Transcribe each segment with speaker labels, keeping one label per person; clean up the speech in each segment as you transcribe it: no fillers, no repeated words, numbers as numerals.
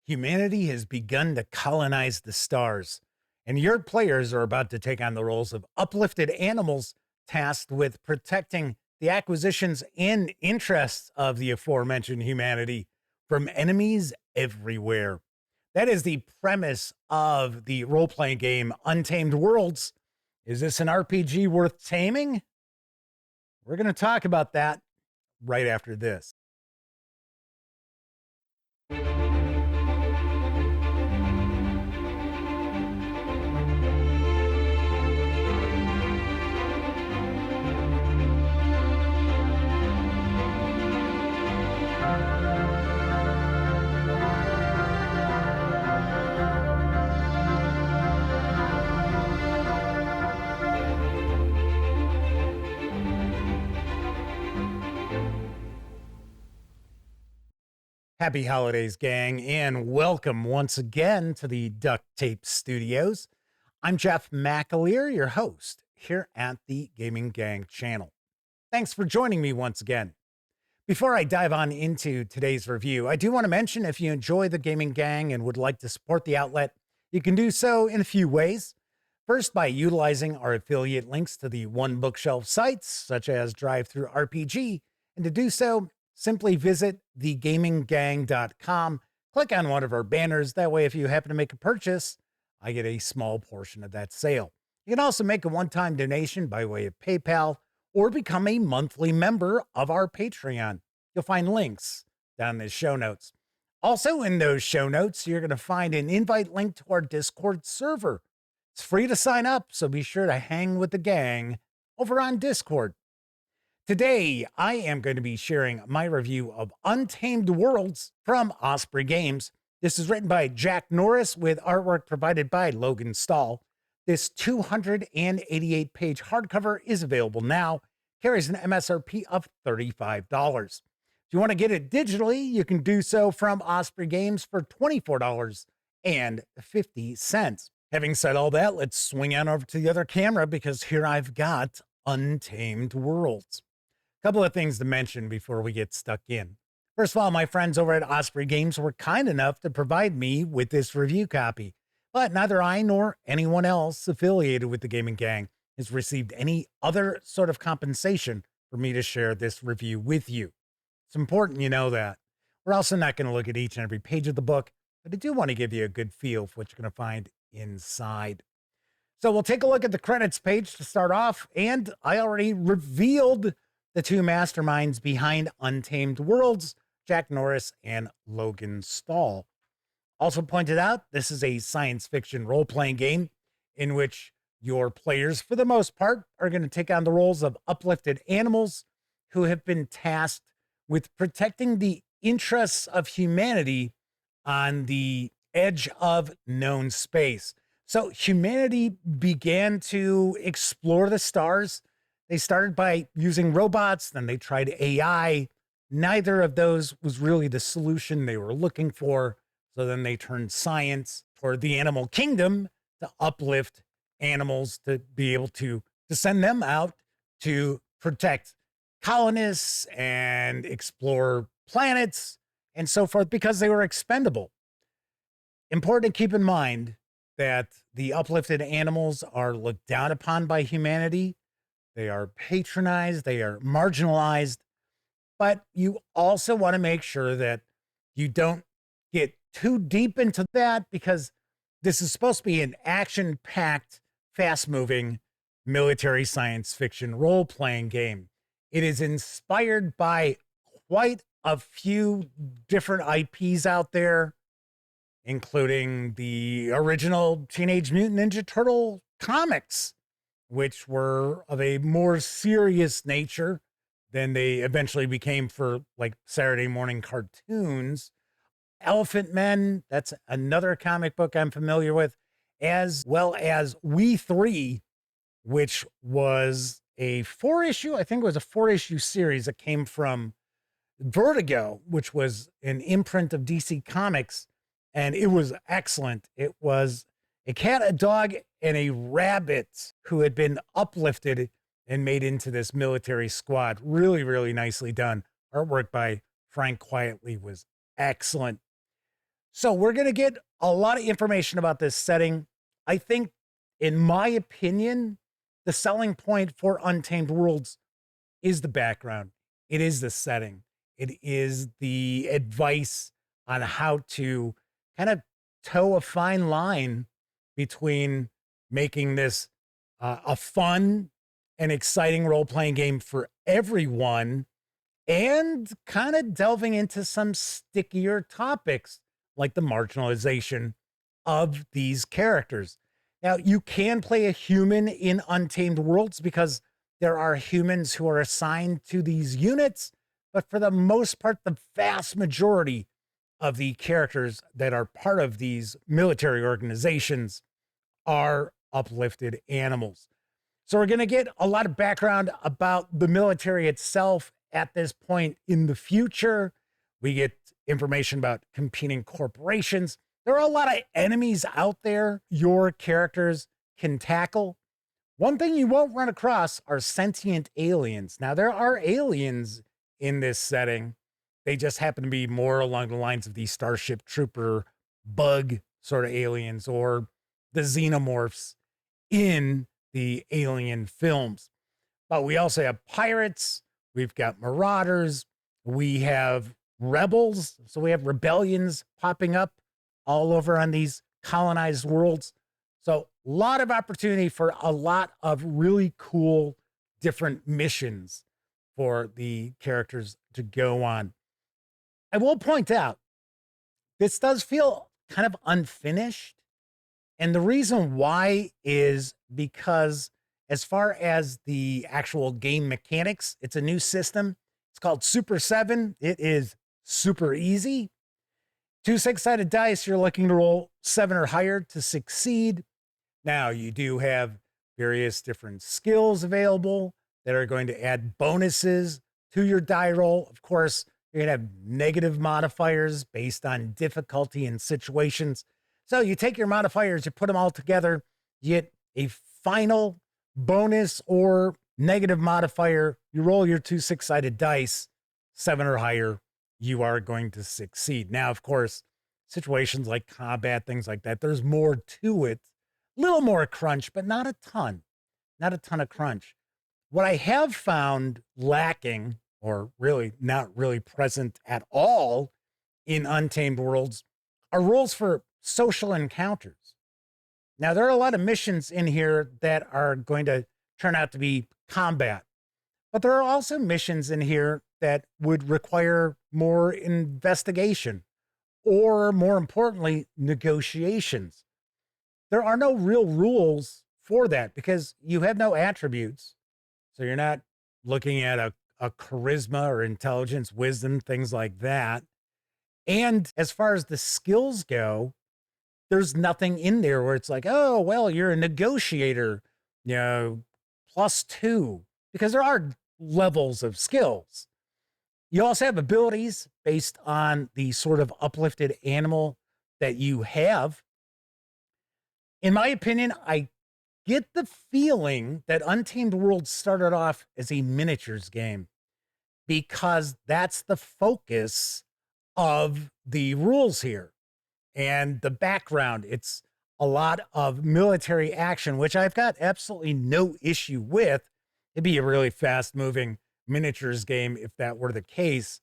Speaker 1: Humanity has begun to colonize the stars, and your players are about to take on the roles of uplifted animals tasked with protecting the acquisitions and interests of the aforementioned humanity from enemies everywhere. That is the premise of the role playing game Untamed Worlds. Is this an RPG worth taming? We're going to talk about that right after this. Happy holidays, gang, and welcome once again to the Duct Tape Studios. I'm Jeff McAleer, your host here at the Gaming Gang channel. Thanks for joining me once again. Before I dive on into today's review, I do want to mention if you enjoy the Gaming Gang and would like to support the outlet, you can do so in a few ways. First, by utilizing our affiliate links to the One Bookshelf sites, such as Drive-Thru RPG, and to do so, simply visit thegaminggang.com, click on one of our banners. That way, if you happen to make a purchase, I get a small portion of that sale. You can also make a one-time donation by way of PayPal or become a monthly member of our Patreon. You'll find links down in the show notes. Also in those show notes, you're going to find an invite link to our Discord server. It's free to sign up, so be sure to hang with the gang over on Discord. Today, I am going to be sharing my review of Untamed Worlds from Osprey Games. This is written by Jack Norris with artwork provided by Logan Stahl. This 288-page hardcover is available now, carries an MSRP of $35. If you want to get it digitally, you can do so from Osprey Games for $24.50. Having said all that, let's swing on over to the other camera because here I've got Untamed Worlds. Couple of things to mention before we get stuck in. First of all, my friends over at Osprey Games were kind enough to provide me with this review copy, but neither I nor anyone else affiliated with the Gaming Gang has received any other sort of compensation for me to share this review with you. It's important you know that. We're also not going to look at each and every page of the book, but I do want to give you a good feel for what you're going to find inside. So we'll take a look at the credits page to start off, and I already revealed the two masterminds behind Untamed Worlds, Jack Norris and Logan Stahl. Also pointed out, this is a science fiction role-playing game in which your players, for the most part, are going to take on the roles of uplifted animals who have been tasked with protecting the interests of humanity on the edge of known space. So humanity began to explore the stars. They started by using robots, then they tried AI. Neither of those was really the solution they were looking for. So then they turned science for the animal kingdom to uplift animals, to be able to send them out to protect colonists and explore planets and so forth because they were expendable. Important to keep in mind that the uplifted animals are looked down upon by humanity. They are patronized, they are marginalized, but you also want to make sure that you don't get too deep into that because this is supposed to be an action-packed, fast-moving military science fiction role-playing game. It is inspired by quite a few different IPs out there, including the original Teenage Mutant Ninja Turtle comics, which were of a more serious nature than they eventually became for like Saturday morning cartoons. Elephant Men, that's another comic book I'm familiar with, as well as We Three, which was a I think it was a 4-issue series that came from Vertigo, which was an imprint of DC Comics, and it was excellent. It was a cat, a dog, and a rabbit who had been uplifted and made into this military squad. Really, really nicely done. Artwork by Frank Quietly was excellent. So we're going to get a lot of information about this setting. I think, in my opinion, the selling point for Untamed Worlds is the background. It is the setting. It is the advice on how to kind of toe a fine line between making this a fun and exciting role-playing game for everyone and kind of delving into some stickier topics like the marginalization of these characters. Now, you can play a human in Untamed Worlds because there are humans who are assigned to these units, but for the most part, the vast majority of the characters that are part of these military organizations are uplifted animals. So we're going to get a lot of background about the military itself at this point in the future. We get information about competing corporations. There are a lot of enemies out there your characters can tackle. One thing you won't run across are sentient aliens. Now, there are aliens in this setting. They just happen to be more along the lines of the Starship Trooper bug sort of aliens or the xenomorphs in the Alien films. But we also have pirates, we've got marauders, we have rebels. So we have rebellions popping up all over on these colonized worlds. So a lot of opportunity for a lot of really cool different missions for the characters to go on. I will point out, this does feel kind of unfinished. And the reason why is because as far as the actual game mechanics, it's a new system. It's called Super 7. It is super easy. 2 6-sided dice, you're looking to roll 7 or higher to succeed. Now, you do have various different skills available that are going to add bonuses to your die roll. Of course, you're going to have negative modifiers based on difficulty and situations. So you take your modifiers, you put them all together, you get a final bonus or negative modifier. You roll your 2 6-sided dice, 7 or higher, you are going to succeed. Now, of course, situations like combat, things like that, there's more to it. A little more crunch, but not a ton. Not a ton of crunch. What I have found lacking, or really not really present at all in Untamed Worlds, are rules for social encounters. Now, there are a lot of missions in here that are going to turn out to be combat, but there are also missions in here that would require more investigation or, more importantly, negotiations. There are no real rules for that because you have no attributes. So you're not looking at a charisma or intelligence, wisdom, things like that. And as far as the skills go, there's nothing in there where it's like, oh, well, you're a negotiator, +2, because there are levels of skills. You also have abilities based on the sort of uplifted animal that you have. In my opinion, I get the feeling that Untamed Worlds started off as a miniatures game because that's the focus of the rules here and the background. It's a lot of military action, which I've got absolutely no issue with. It'd be a really fast moving miniatures game if that were the case.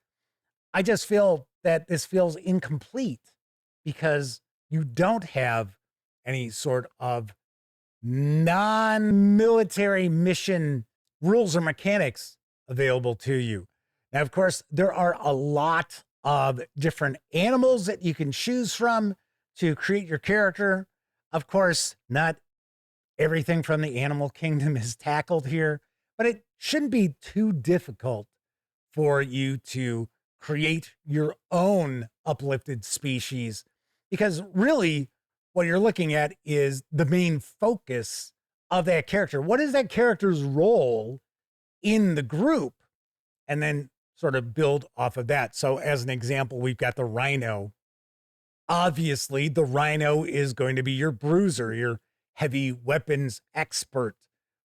Speaker 1: I just feel that this feels incomplete because you don't have any sort of non-military mission rules or mechanics available to you. Now, of course, there are a lot of different animals that you can choose from to create your character. Of course, not everything from the animal kingdom is tackled here, but it shouldn't be too difficult for you to create your own uplifted species, because really what you're looking at is the main focus of that character. What is that character's role in the group? And then sort of build off of that. So as an example, we've got the rhino. Obviously, the rhino is going to be your bruiser, your heavy weapons expert.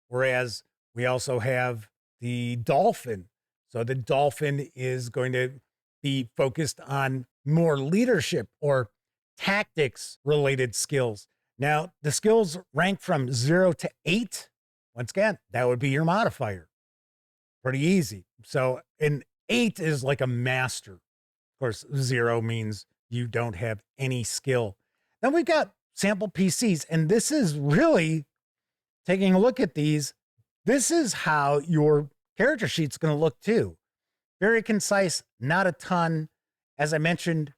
Speaker 1: Whereas we also have the dolphin. So the dolphin is going to be focused on more leadership or tactics related skills. Now, the skills rank from 0 to 8. Once again, that would be your modifier. Pretty easy. So an 8 is like a master. Of course, 0 means you don't have any skill. Then we've got sample PCs, and this is really taking a look at these. This is how your character sheet's going to look too. Very concise, not a ton. As I mentioned,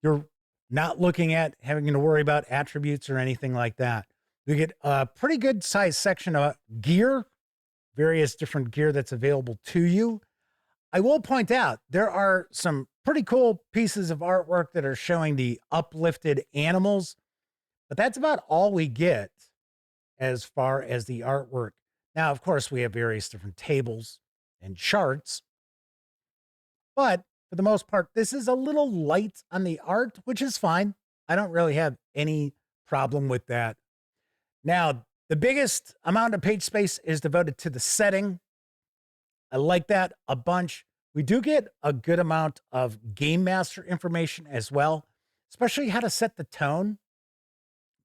Speaker 1: you're not looking at having to worry about attributes or anything like that. You get a pretty good size section of gear, various different gear that's available to you. I will point out there are some pretty cool pieces of artwork that are showing the uplifted animals, but that's about all we get as far as the artwork. Now, of course, we have various different tables and charts, but for the most part, this is a little light on the art, which is fine. I don't really have any problem with that. Now, the biggest amount of page space is devoted to the setting. I like that a bunch. We do get a good amount of game master information as well, especially how to set the tone,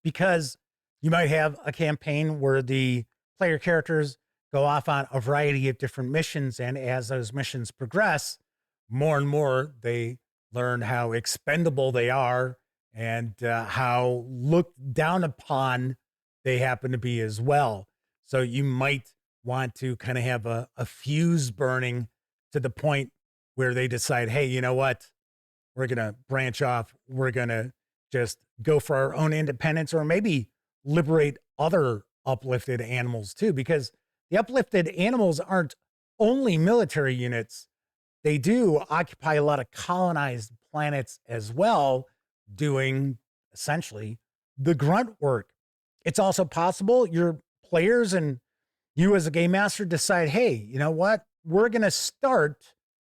Speaker 1: because you might have a campaign where the player characters go off on a variety of different missions, and as those missions progress, more and more they learn how expendable they are and how looked down upon they happen to be as well. So you might want to kind of have a fuse burning to the point where they decide, hey, you know what? We're going to branch off. We're going to just go for our own independence, or maybe liberate other uplifted animals too, because the uplifted animals aren't only military units. They do occupy a lot of colonized planets as well, doing essentially the grunt work. It's also possible your players and you as a game master decide, hey, you know what? We're going to start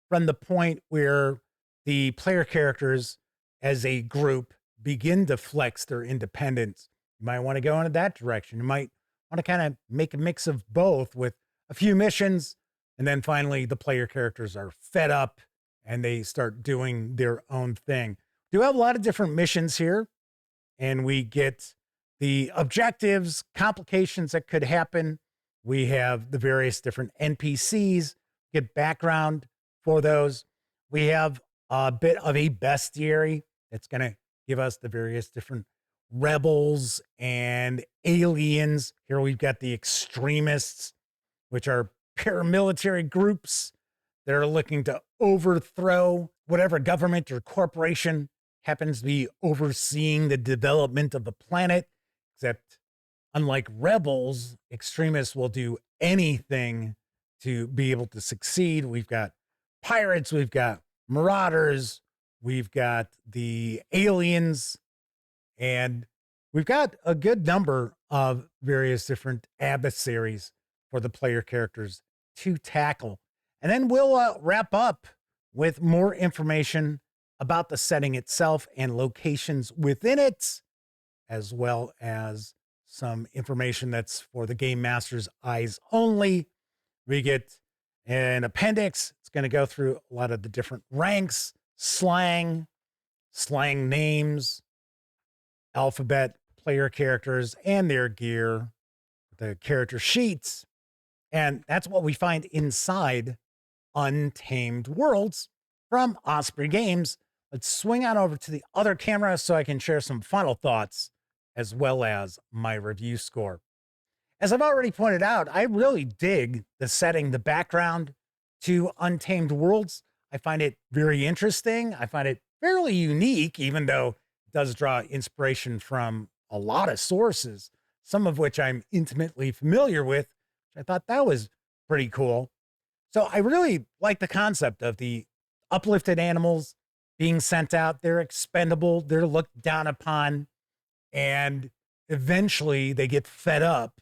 Speaker 1: from the point where the player characters as a group begin to flex their independence. You might want to go into that direction. You might want to kind of make a mix of both with a few missions. And then finally, the player characters are fed up and they start doing their own thing. We do have a lot of different missions here, and we get the objectives, complications that could happen. We have the various different NPCs, get background for those. We have a bit of a bestiary that's going to give us the various different rebels and aliens. Here we've got the extremists, which are paramilitary groups that are looking to overthrow whatever government or corporation happens to be overseeing the development of the planet. Except, unlike rebels, extremists will do anything to be able to succeed. We've got pirates, we've got marauders, we've got the aliens, and we've got a good number of various different adversaries for the player characters to tackle. And then we'll wrap up with more information about the setting itself and locations within it, as well as some information that's for the game master's eyes only. We get an appendix. It's going to go through a lot of the different ranks, slang names, alphabet player characters and their gear, the character sheets. And that's what we find inside Untamed Worlds from Osprey Games. Let's swing on over to the other camera so I can share some final thoughts as well as my review score. As I've already pointed out, I really dig the setting, the background to Untamed Worlds. I find it very interesting. I find it fairly unique, even though it does draw inspiration from a lot of sources, some of which I'm intimately familiar with. I thought that was pretty cool. So I really like the concept of the uplifted animals being sent out. They're expendable, they're looked down upon, and eventually they get fed up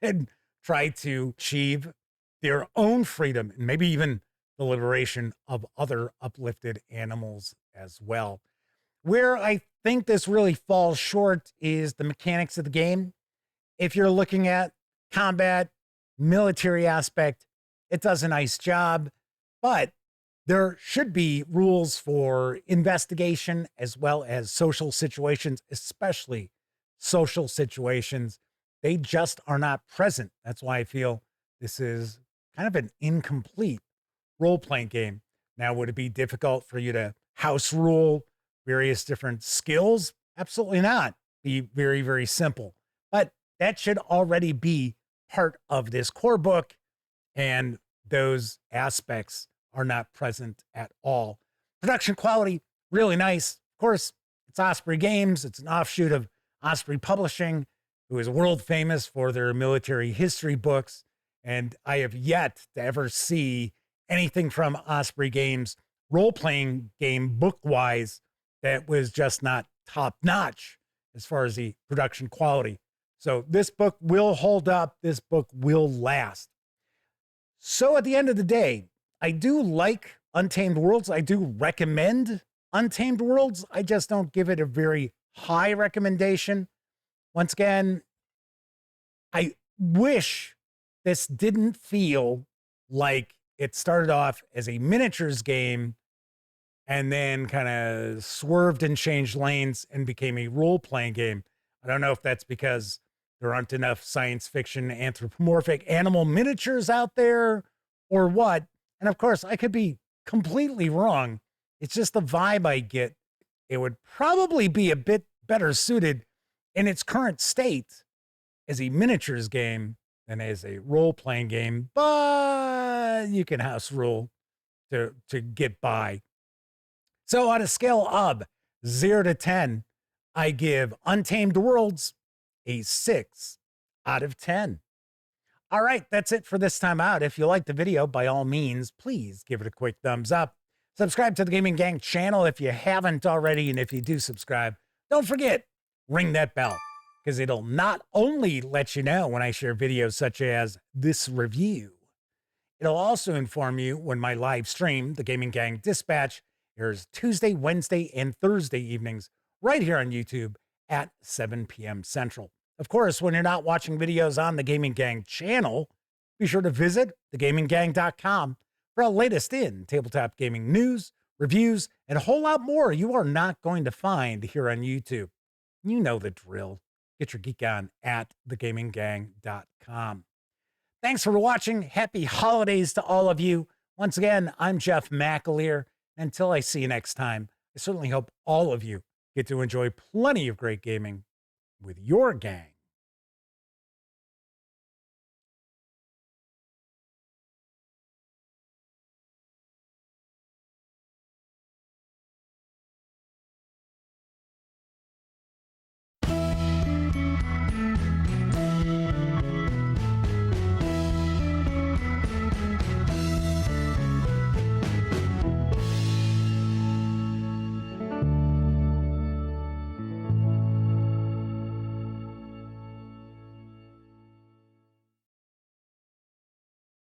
Speaker 1: and try to achieve their own freedom and maybe even the liberation of other uplifted animals as well. Where I think this really falls short is the mechanics of the game. If you're looking at combat, military aspect, it does a nice job, but There should be rules for investigation as well as social situations, especially social situations. They just are not present. That's why I feel this is kind of an incomplete role playing game. Now, would it be difficult for you to house rule various different skills? Absolutely not. Be very, very simple. But that should already be part of this core book, and those aspects are not present at all. Production quality, really nice. Of course, it's Osprey Games. It's an offshoot of Osprey Publishing, who is world famous for their military history books. And I have yet to ever see anything from Osprey Games role-playing game book-wise that was just not top-notch as far as the production quality. So this book will hold up. This book will last. So at the end of the day, I do like Untamed Worlds. I do recommend Untamed Worlds. I just don't give it a very high recommendation. Once again, I wish this didn't feel like it started off as a miniatures game and then kind of swerved and changed lanes and became a role-playing game. I don't know if that's because there aren't enough science fiction anthropomorphic animal miniatures out there or what. And of course, I could be completely wrong. It's just the vibe I get. It would probably be a bit better suited in its current state as a miniatures game than as a role-playing game, but you can house rule to get by. So on a scale of 0 to 10, I give Untamed Worlds a 6 out of 10. All right, that's it for this time out. If you liked the video, by all means, please give it a quick thumbs up. Subscribe to the Gaming Gang channel if you haven't already, and if you do subscribe, don't forget, ring that bell, because it'll not only let you know when I share videos such as this review, it'll also inform you when my live stream, the Gaming Gang Dispatch, airs Tuesday, Wednesday, and Thursday evenings right here on YouTube at 7 p.m. Central. Of course, when you're not watching videos on the Gaming Gang channel, be sure to visit thegaminggang.com for our latest in tabletop gaming news, reviews, and a whole lot more you are not going to find here on YouTube. You know the drill. Get your geek on at thegaminggang.com. Thanks for watching. Happy holidays to all of you. Once again, I'm Jeff McAleer. Until I see you next time, I certainly hope all of you get to enjoy plenty of great gaming with your gang.